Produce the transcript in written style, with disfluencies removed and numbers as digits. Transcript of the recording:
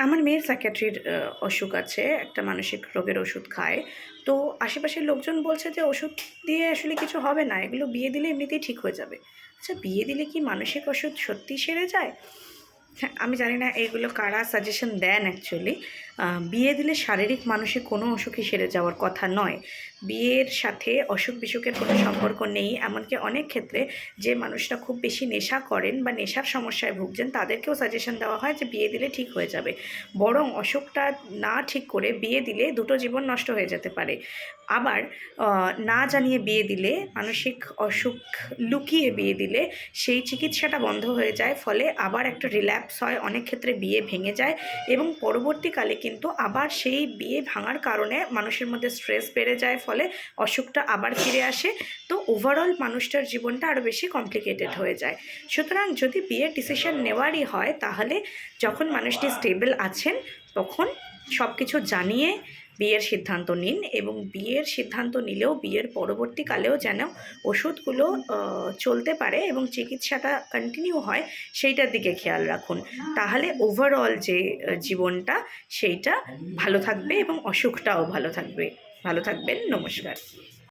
আমার মেয়ের সাইকিয়াট্রির অসুখ আছে, একটা মানসিক রোগের ওষুধ খায়। তো আশেপাশের লোকজন বলছে যে ওষুধ দিয়ে আসলে কিছু হবে না, এগুলো বিয়ে দিলে এমনিতেই ঠিক হয়ে যাবে। আচ্ছা, বিয়ে দিলে কি মানসিক অসুখ সত্যিই সেরে যায়? হ্যাঁ, আমি জানি না এগুলো কারা সাজেশন দেন অ্যাকচুয়ালি। বিয়ে দিলে শারীরিক মানসিক কোনো অসুখই সেরে যাওয়ার কথা নয়। বিয়ের সাথে অসুখ বিসুখের কোনো সম্পর্ক নেই। এমনকি অনেক ক্ষেত্রে যে মানুষরা খুব বেশি নেশা করেন বা নেশার সমস্যায় ভুগছেন তাদেরকেও সাজেশন দেওয়া হয় যে বিয়ে দিলে ঠিক হয়ে যাবে। বরং অসুখটা না ঠিক করে বিয়ে দিলে দুটো জীবন নষ্ট হয়ে যেতে পারে। আবার না জানিয়ে বিয়ে দিলে, মানসিক অসুখ লুকিয়ে বিয়ে দিলে সেই চিকিৎসাটা বন্ধ হয়ে যায়, ফলে আবার একটা রিল্যাপস হয়, অনেক ক্ষেত্রে বিয়ে ভেঙে যায় এবং পরবর্তীকালে কিন্তু আবার সেই বিয়ে ভাঙার কারণে মানুষের মধ্যে স্ট্রেস বেড়ে যায়, ফলে অসুখটা আবার ফিরে আসে। তো ওভারঅল মানুষটার জীবনটা আরও বেশি কমপ্লিকেটেড হয়ে যায়। সুতরাং যদি বিয়ের ডিসিশন নেওয়ারই হয় তাহলে যখন মানুষটি স্টেবল আছেন তখন সব কিছু জানিয়ে বিয়ের সিদ্ধান্ত নিন, এবং বিয়ের সিদ্ধান্ত নিলেও বিয়ের পরবর্তীকালেও যেন ওষুধগুলো চলতে পারে এবং চিকিৎসাটা কন্টিনিউ হয় সেইটার দিকে খেয়াল রাখুন। তাহলে ওভারঅল যে জীবনটা সেইটা ভালো থাকবে এবং অসুখটাও ভালো থাকবে। ভালো থাকবেন, নমস্কার।